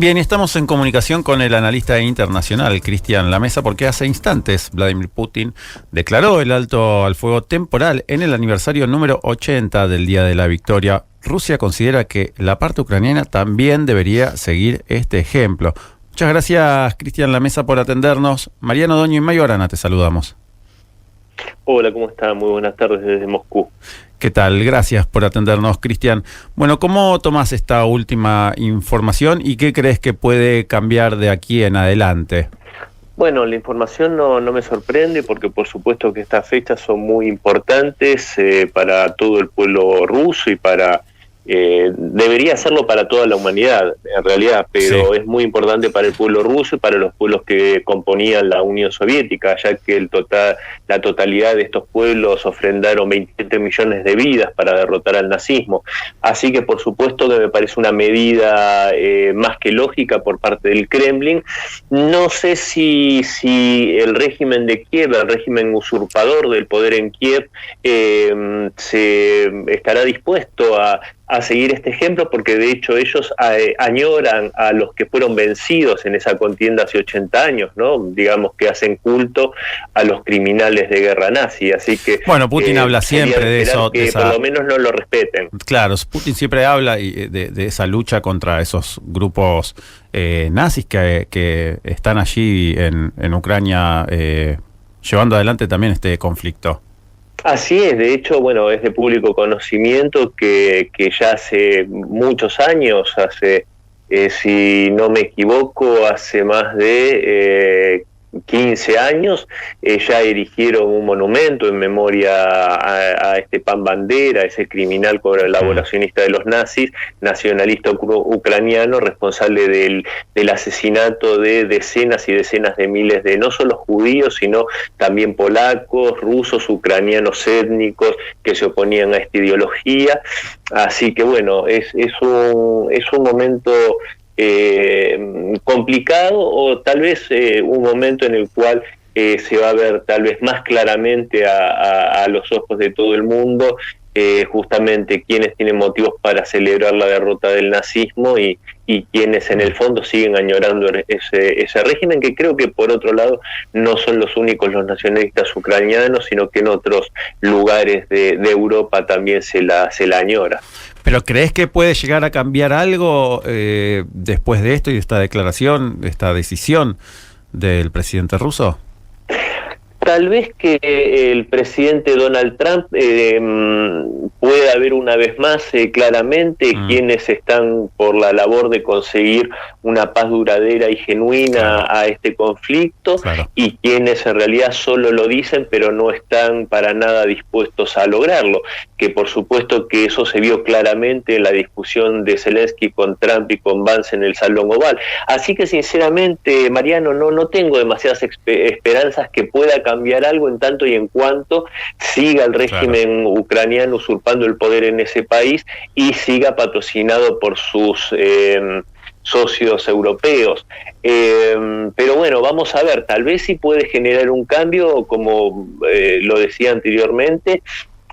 Bien, estamos en comunicación con el analista internacional Cristian Lamesa, porque hace instantes Vladimir Putin declaró el alto al fuego temporal en el aniversario número 80 del Día de la Victoria. Rusia considera que la parte ucraniana también debería seguir este ejemplo. Muchas gracias, Cristian Lamesa, por atendernos. Mariano Doño y Mayo Arana, te saludamos. Hola, ¿cómo está? Muy buenas tardes desde Moscú. ¿Qué tal? Gracias por atendernos, Cristian. Bueno, ¿cómo tomás esta última información y qué crees que puede cambiar de aquí en adelante? Bueno, la información no me sorprende porque por supuesto que estas fechas son muy importantes para todo el pueblo ruso y debería hacerlo para toda la humanidad, en realidad, pero sí, es muy importante para el pueblo ruso y para los pueblos que componían la Unión Soviética, ya que la totalidad de estos pueblos ofrendaron 27 millones de vidas para derrotar al nazismo. Así que por supuesto que me parece una medida más que lógica por parte del Kremlin. No sé si el régimen de Kiev, el régimen usurpador del poder en Kiev, se estará dispuesto a seguir este ejemplo, porque de hecho ellos añoran a los que fueron vencidos en esa contienda hace 80 años, ¿no? Digamos que hacen culto a los criminales de guerra nazi, así que... Bueno, Putin habla siempre de eso. Que por lo menos no lo respeten. Claro, Putin siempre habla de esa lucha contra esos grupos nazis que están allí en Ucrania llevando adelante también este conflicto. Así es, de hecho, bueno, es de público conocimiento que ya hace muchos años, si no me equivoco, hace más de 15 años, ya erigieron un monumento en memoria a este Pan Bandera, ese criminal colaboracionista de los nazis, nacionalista ucraniano, responsable del asesinato de decenas y decenas de miles de no solo judíos, sino también polacos, rusos, ucranianos étnicos que se oponían a esta ideología. Así que bueno, es un momento complicado, o tal vez un momento en el cual se va a ver tal vez más claramente a los ojos de todo el mundo justamente quienes tienen motivos para celebrar la derrota del nazismo y quienes en el fondo siguen añorando ese régimen, que creo que por otro lado no son los únicos los nacionalistas ucranianos, sino que en otros lugares de Europa también se la añora. ¿Pero crees que puede llegar a cambiar algo después de esto y de esta declaración, de esta decisión del presidente ruso? Tal vez que el presidente Donald Trump pueda ver una vez más claramente quienes están por la labor de conseguir una paz duradera y genuina a este conflicto, y quienes en realidad solo lo dicen pero no están para nada dispuestos a lograrlo, que por supuesto que eso se vio claramente en la discusión de Zelensky con Trump y con Vance en el Salón Oval. Así que sinceramente, Mariano, no tengo demasiadas esperanzas que pueda cambiar algo en tanto y en cuanto siga el régimen ucraniano usurpando el poder en ese país y siga patrocinado por sus socios europeos. Pero bueno, vamos a ver, tal vez sí puede generar un cambio, como lo decía anteriormente,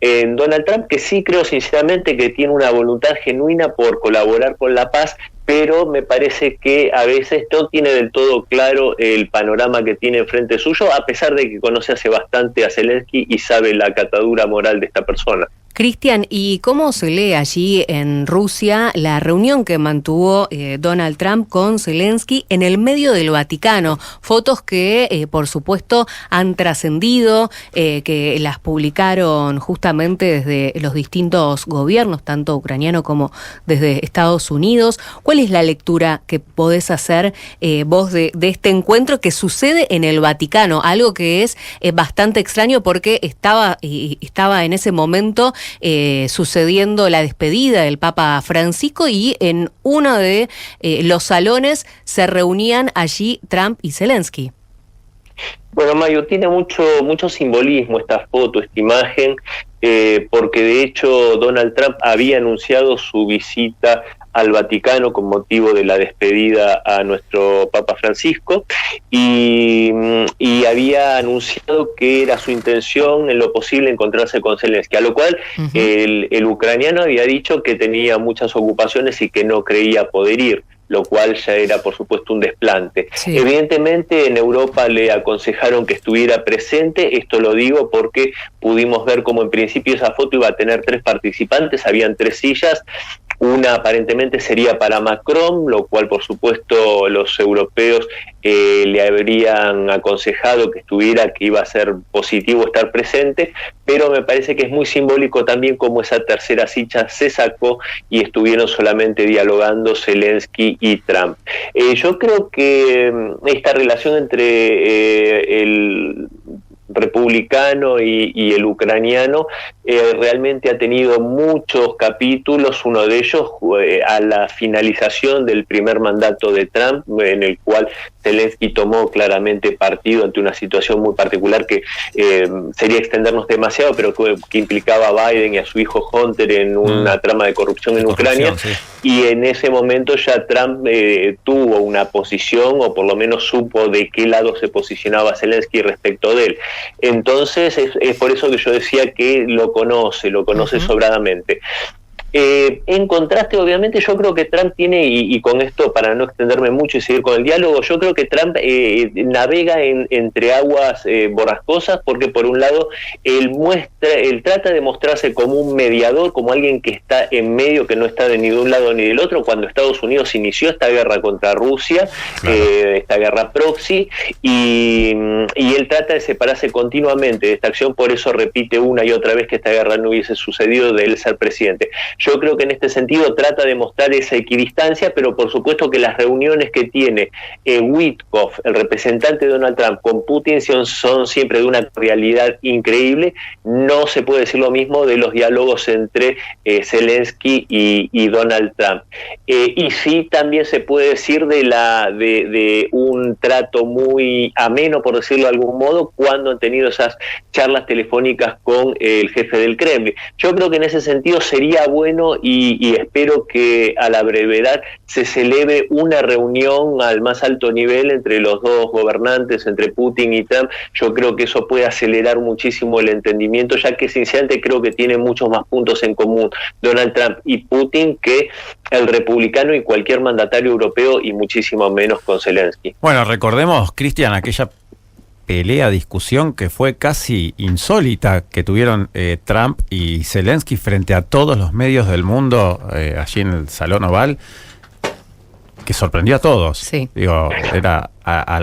en Donald Trump, que sí creo sinceramente que tiene una voluntad genuina por colaborar con la paz, pero me parece que a veces no tiene del todo claro el panorama que tiene enfrente suyo, a pesar de que conoce hace bastante a Zelensky y sabe la catadura moral de esta persona. Cristian, ¿y cómo se lee allí en Rusia la reunión que mantuvo Donald Trump con Zelensky en el medio del Vaticano? Fotos que, por supuesto, han trascendido, que las publicaron justamente desde los distintos gobiernos, tanto ucraniano como desde Estados Unidos. ¿Cuál es la lectura que podés hacer vos de este encuentro que sucede en el Vaticano? Algo que es bastante extraño porque estaba en ese momento sucediendo la despedida del Papa Francisco, y en uno de los salones se reunían allí Trump y Zelensky. Bueno, Mayo, tiene mucho simbolismo esta foto, esta imagen, porque de hecho Donald Trump había anunciado su visita al Vaticano con motivo de la despedida a nuestro Papa Francisco, y había anunciado que era su intención en lo posible encontrarse con Zelensky, a lo cual el ucraniano había dicho que tenía muchas ocupaciones y que no creía poder ir, lo cual ya era por supuesto un desplante. Sí. Evidentemente en Europa le aconsejaron que estuviera presente, esto lo digo porque pudimos ver como en principio esa foto iba a tener 3 participantes, habían 3 sillas, una aparentemente sería para Macron, lo cual por supuesto los europeos le habrían aconsejado que estuviera, que iba a ser positivo estar presente, pero me parece que es muy simbólico también como esa tercera silla se sacó y estuvieron solamente dialogando Zelensky y Trump. Yo creo que esta relación entre el republicano y el ucraniano realmente ha tenido muchos capítulos, uno de ellos a la finalización del primer mandato de Trump, en el cual Zelensky tomó claramente partido ante una situación muy particular que sería extendernos demasiado, pero que implicaba a Biden y a su hijo Hunter en una trama de corrupción en Ucrania, sí. Y en ese momento ya Trump tuvo una posición, o por lo menos supo de qué lado se posicionaba Zelensky respecto de él. Entonces es por eso que yo decía que lo conoce sobradamente. En contraste, obviamente, yo creo que Trump tiene, y con esto para no extenderme mucho y seguir con el diálogo, yo creo que Trump navega entre aguas borrascosas, porque por un lado él trata de mostrarse como un mediador, como alguien que está en medio, que no está de ni de un lado ni del otro, cuando Estados Unidos inició esta guerra contra Rusia, claro. Esta guerra proxy, y él trata de separarse continuamente de esta acción, por eso repite una y otra vez que esta guerra no hubiese sucedido de él ser presidente. Yo creo que en este sentido trata de mostrar esa equidistancia, pero por supuesto que las reuniones que tiene Witkoff, el representante de Donald Trump, con Putin son siempre de una realidad increíble. No se puede decir lo mismo de los diálogos entre Zelensky y Donald Trump. Y sí también se puede decir de un trato muy ameno, por decirlo de algún modo, cuando han tenido esas charlas telefónicas con el jefe del Kremlin. Yo creo que en ese sentido sería bueno y espero que a la brevedad se celebre una reunión al más alto nivel entre los dos gobernantes, entre Putin y Trump. Yo creo que eso puede acelerar muchísimo el entendimiento, ya que sinceramente creo que tienen muchos más puntos en común Donald Trump y Putin que el republicano y cualquier mandatario europeo, y muchísimo menos con Zelensky. Bueno, recordemos, Cristian, aquella discusión que fue casi insólita que tuvieron Trump y Zelensky frente a todos los medios del mundo allí en el Salón Oval, que sorprendió a todos. Sí. Digo, era a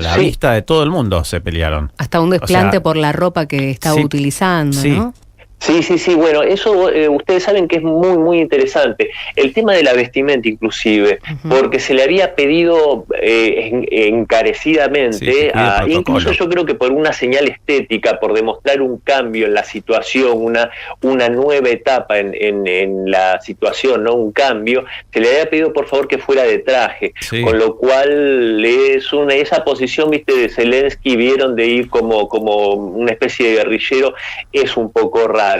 la vista de todo el mundo se pelearon. Hasta un desplante por la ropa que estaba utilizando, ¿no? Sí, bueno, eso ustedes saben que es muy, muy interesante. El tema de la vestimenta inclusive, porque se le había pedido encarecidamente, incluso yo creo que por una señal estética, por demostrar un cambio en la situación, una nueva etapa en la situación, ¿no? Un cambio, se le había pedido por favor que fuera de traje, con lo cual esa posición, viste, de Zelensky, vieron de ir como una especie de guerrillero, es un poco rara.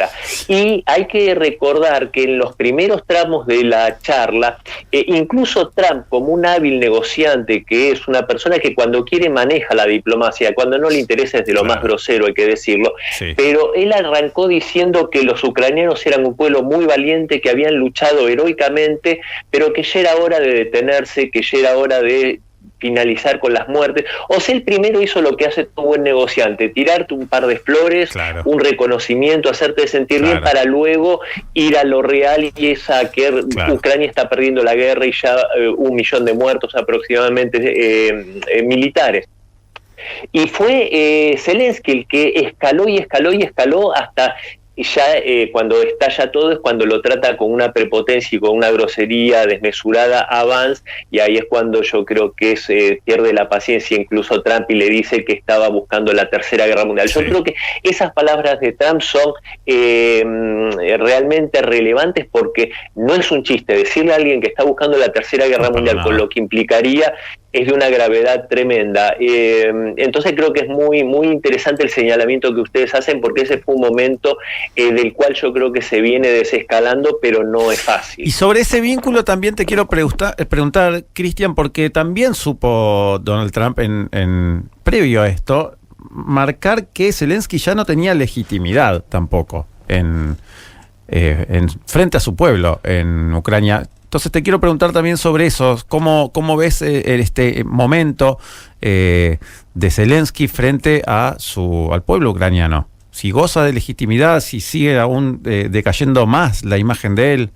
Y hay que recordar que en los primeros tramos de la charla, incluso Trump, como un hábil negociante, que es una persona que cuando quiere maneja la diplomacia, cuando no le interesa es de lo más grosero, hay que decirlo, pero él arrancó diciendo que los ucranianos eran un pueblo muy valiente, que habían luchado heroicamente, pero que ya era hora de detenerse, que ya era hora de finalizar con las muertes. O sea, el primero hizo lo que hace todo buen negociante, tirarte un par de flores, un reconocimiento, hacerte sentir bien, para luego ir a lo real, y es a que Ucrania está perdiendo la guerra y ya 1 millón de muertos aproximadamente militares. Y fue Zelensky el que escaló hasta ya cuando estalla todo es cuando lo trata con una prepotencia y con una grosería desmesurada a Vance, y ahí es cuando yo creo que pierde la paciencia incluso Trump y le dice que estaba buscando la Tercera Guerra Mundial. Yo creo que esas palabras de Trump son realmente relevantes, porque no es un chiste decirle a alguien que está buscando la Tercera Guerra Mundial, con lo que implicaría es de una gravedad tremenda. Entonces creo que es muy, muy interesante el señalamiento que ustedes hacen, porque ese fue un momento del cual yo creo que se viene desescalando, pero no es fácil. Y sobre ese vínculo también te quiero preguntar, Cristian, porque también supo Donald Trump en previo a esto marcar que Zelensky ya no tenía legitimidad tampoco en frente a su pueblo en Ucrania. Entonces te quiero preguntar también sobre eso, ¿cómo ves este momento de Zelensky frente a al pueblo ucraniano? Si goza de legitimidad, si sigue aún decayendo más la imagen de él.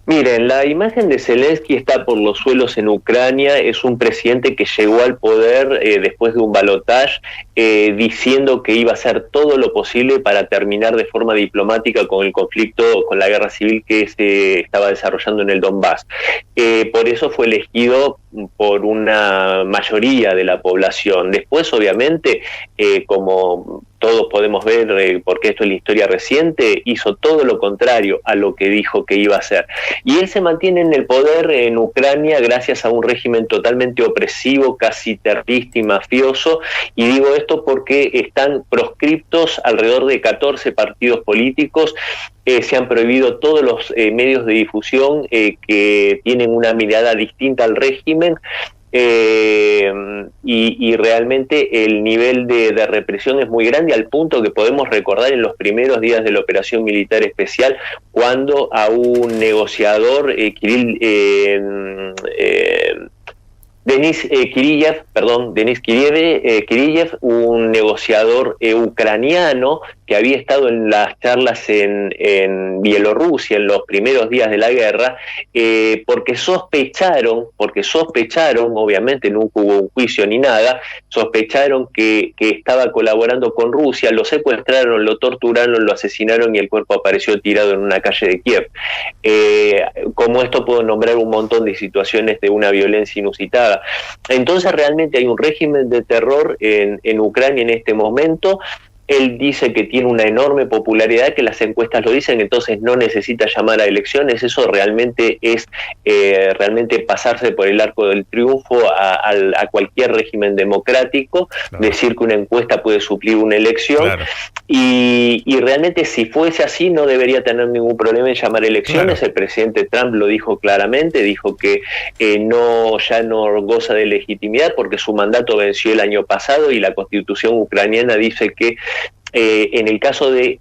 Miren, la imagen de Zelensky está por los suelos en Ucrania. Es un presidente que llegó al poder después de un balotaje diciendo que iba a hacer todo lo posible para terminar de forma diplomática con el conflicto, con la guerra civil que se estaba desarrollando en el Donbass. Por eso fue elegido por una mayoría de la población. Después, obviamente, como todos podemos ver, porque esto es la historia reciente, hizo todo lo contrario a lo que dijo que iba a hacer. Y él se mantiene en el poder en Ucrania gracias a un régimen totalmente opresivo, casi terrorista y mafioso, y digo esto porque están proscriptos alrededor de 14 partidos políticos. Se han prohibido todos los medios de difusión que tienen una mirada distinta al régimen. Y realmente el nivel de represión es muy grande, al punto que podemos recordar en los primeros días de la operación militar especial, cuando a un negociador, Denis Kirillev, un negociador ucraniano que había estado en las charlas en Bielorrusia en los primeros días de la guerra, porque sospecharon, obviamente nunca hubo un juicio ni nada, sospecharon que estaba colaborando con Rusia, lo secuestraron, lo torturaron, lo asesinaron y el cuerpo apareció tirado en una calle de Kiev. Como esto puedo nombrar un montón de situaciones de una violencia inusitada. Entonces realmente hay un régimen de terror en Ucrania en este momento. Él dice que tiene una enorme popularidad, que las encuestas lo dicen, entonces no necesita llamar a elecciones. Eso realmente es realmente pasarse por el arco del triunfo a cualquier régimen democrático, claro. Decir que una encuesta puede suplir una elección, claro. Y realmente si fuese así no debería tener ningún problema en llamar elecciones, claro. El presidente Trump lo dijo claramente, dijo que ya no goza de legitimidad porque su mandato venció el año pasado y la constitución ucraniana dice que en el caso de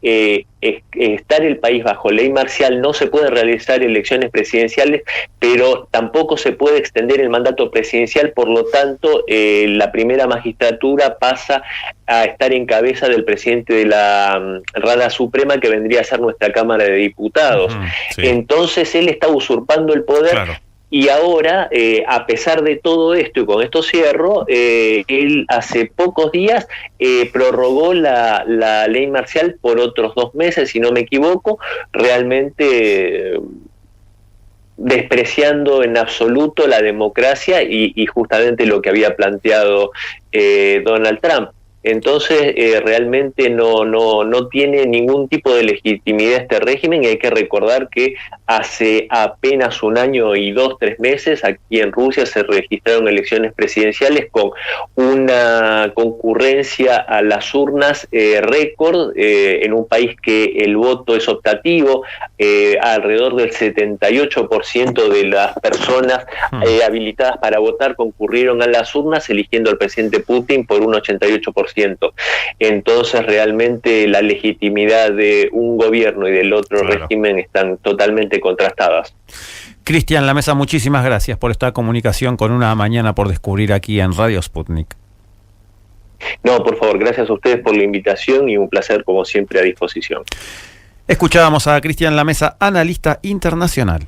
estar el país bajo ley marcial no se pueden realizar elecciones presidenciales, pero tampoco se puede extender el mandato presidencial, por lo tanto la primera magistratura pasa a estar en cabeza del presidente de la Rada Suprema, que vendría a ser nuestra Cámara de Diputados. Sí. Entonces él está usurpando el poder. Claro. Y ahora, a pesar de todo esto, y con esto cierro, él hace pocos días prorrogó la ley marcial por otros 2 meses, si no me equivoco, realmente despreciando en absoluto la democracia y justamente lo que había planteado Donald Trump. Entonces realmente no tiene ningún tipo de legitimidad este régimen, y hay que recordar que hace apenas 1 año y 2-3 meses aquí en Rusia se registraron elecciones presidenciales con una concurrencia a las urnas récord, en un país que el voto es optativo. Alrededor del 78% de las personas habilitadas para votar concurrieron a las urnas eligiendo al presidente Putin por un 88%. Entonces realmente la legitimidad de un gobierno y del otro régimen están totalmente contrastadas. Cristian La Mesa, muchísimas gracias por esta comunicación con Una Mañana por Descubrir aquí en Radio Sputnik. No, por favor, gracias a ustedes por la invitación y un placer como siempre a disposición. Escuchábamos a Cristian La Mesa, analista internacional.